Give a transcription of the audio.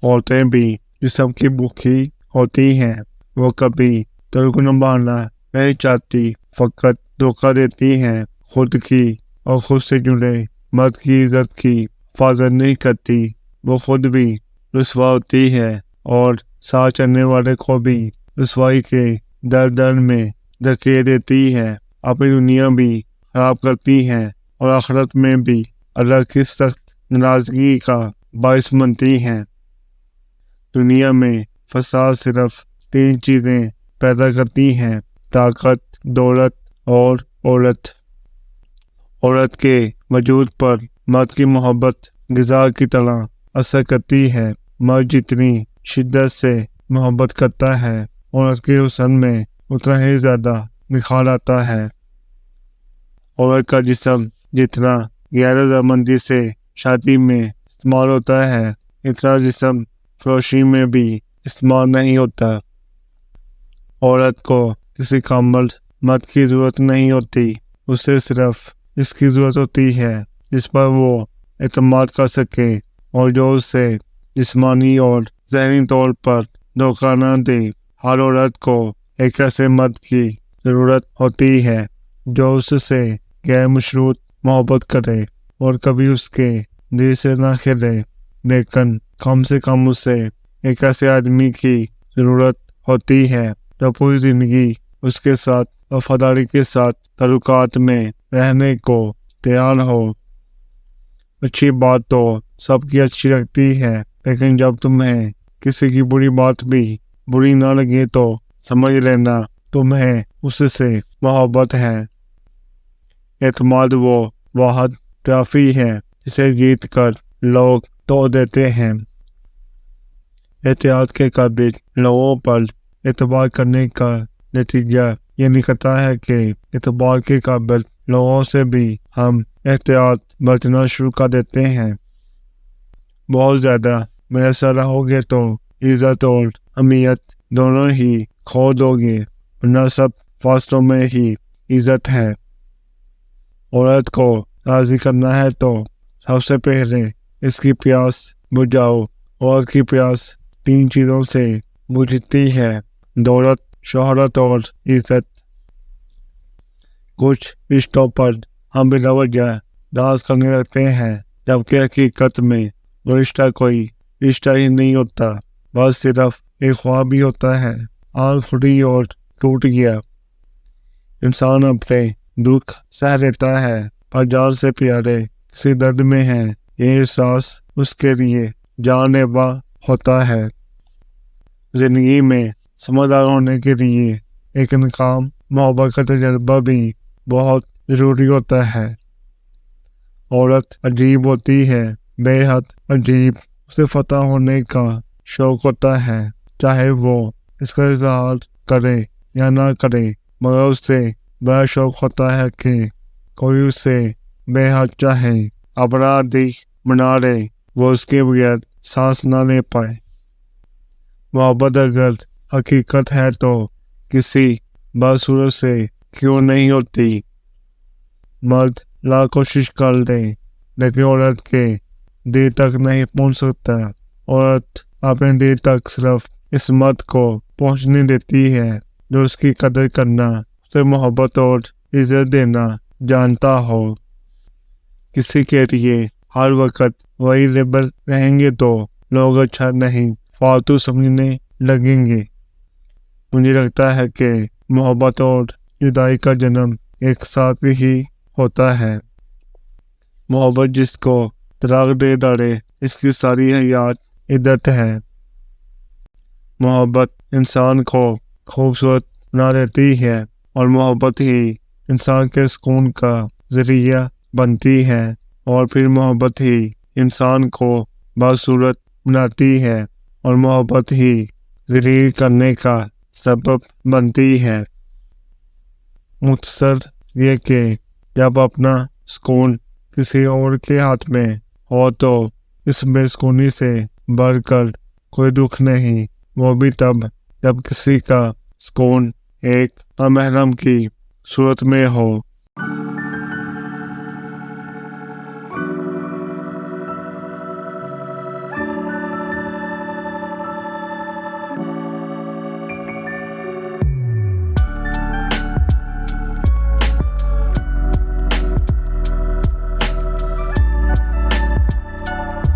عورتیں بھی جسم کی بھوکی ہوتی ہیں، وہ کبھی ترک نبھانا نہیں چاہتی، فقط دھوکہ دیتی ہیں، خود کی اور خود سے جڑے مرد کی عزت کی حفاظت نہیں کرتی، وہ خود بھی رسوا ہوتی ہے اور ساتھ چلنے والے کو بھی رسوائی کے در میں دھکے دیتی ہے، اپنی دنیا بھی خراب کرتی ہے اور آخرت میں بھی اللہ کی سخت ناراضگی کا باعث بنتی ہیں۔ دنیا میں فساد صرف 3 چیزیں پیدا کرتی ہیں: طاقت، دولت اور عورت۔ عورت کے وجود پر مرد کی محبت غذا کی طرح اثر کرتی ہے، مرد جتنی شدت سے محبت کرتا ہے، عورت کے حسن میں اتنا ہی زیادہ نکھار آتا ہے۔ عورت کا جسم جتنا غیر رضامندی سے شادی میں استعمال ہوتا ہے، اتنا جسم فروشی میں بھی استعمال نہیں ہوتا۔ عورت کو کسی کامل مرد کی ضرورت نہیں ہوتی، اسے صرف اس کی ضرورت ہوتی ہے جس پر وہ اعتماد کر سکے اور جو اسے جسمانی اور ذہنی طور پر دھوکہ نہ دے۔ ہر عورت کو ایک ایسے مرد کی ضرورت ہوتی ہے جو اس سے غیر مشروط محبت کرے اور کبھی اس کے دل سے نہ کھلے، لیکن کم سے کم اسے ایک ایسے آدمی کی ضرورت ہوتی ہے جو پوری زندگی اس کے ساتھ وفاداری کے ساتھ تعلقات میں رہنے کو تیار ہو۔ اچھی بات تو سب کی اچھی لگتی ہے، لیکن جب تمہیں کسی کی بری بات بھی بری نہ لگے تو سمجھ لینا تمہیں اس سے محبت ہے۔ اعتماد وہ واحد ٹرافی ہے جسے جیت کر لوگ توڑ دیتے ہیں۔ احتیاط کے قابل لوگوں پر اعتبار کرنے کا نتیجہ یہ نکلتا ہے کہ اعتبار کے قابل لوگوں سے بھی ہم احتیاط برتنا شروع کر دیتے ہیں۔ بہت زیادہ میسر رہو گے تو عزت اور اہمیت دونوں ہی کھو دو گے، ورنہ سب فاصلوں میں ہی عزت ہے۔ عورت کو راضی کرنا ہے تو سب سے پہلے اس کی پیاس بجھاؤ۔ عورت کی پیاس 3 چیزوں سے بجھتی ہے: دولت، شہرت اور عزت۔ کچھ رشتوں پر ہم بلا وجہ راز کرنے لگتے ہیں، جبکہ حقیقت میں وہ رشتہ کوئی رشتہ ہی نہیں ہوتا، بس صرف ایک خواب ہی ہوتا ہے۔ آنکھ کھلی اور ٹوٹ گیا۔ انسان اپنے دکھ سہ لیتا ہے، پر جان سے پیارے کسی درد میں ہیں، یہ احساس اس کے لیے جان لیوا ہوتا ہے۔ زندگی میں سمجھدار ہونے کے لیے ایک ناکام محبت کا تجربہ بھی بہت ضروری ہوتا ہے۔ عورت عجیب ہوتی ہے، بے حد عجیب، اسے فتح ہونے کا شوق ہوتا ہے، چاہے وہ اس کا اظہار کرے یا نہ کرے، مگر اسے بڑا شوق ہوتا ہے کہ کوئی اسے بے حد چاہے، اپنا عادی بنا لے، وہ اس کے بغیر سانس نہ لے پائے۔ محبت اگر حقیقت ہے تو کسی بدصورت سے کیوں نہیں ہوتی؟ مرد لاکھ کوشش کر لے لیکن عورت کے دل تک نہیں پہنچ سکتا۔ عورت اپنے دل تک صرف اس مرد کو پہنچنے دیتی ہے جو اس کی قدر کرنا، اسے محبت اور عزت دینا جانتا ہو۔ کسی کے لیے ہر وقت وہی لیبل رہیں گے تو لوگ اچھا نہیں فالتو سمجھنے لگیں گے۔ مجھے لگتا ہے کہ محبت اور جدائی کا جنم ایک ساتھ ہی ہوتا ہے۔ محبت جس کو طلاق دے ڈالے، اس کی ساری حیات عدت ہے۔ محبت انسان کو خوبصورت بنا دیتی ہے اور محبت ہی انسان کے سکون کا ذریعہ بنتی ہے، اور پھر محبت ہی انسان کو بدصورت بناتی ہے اور محبت ہی ذلیل کرنے کا سبب بنتی ہے۔ مختصر یہ کہ جب اپنا سکون کسی اور کے ہاتھ میں ہو تو اس بے سکونی سے بڑھ کر کوئی دکھ نہیں، وہ بھی تب جب کسی کا سکون ایک نامحرم کی صورت میں ہو۔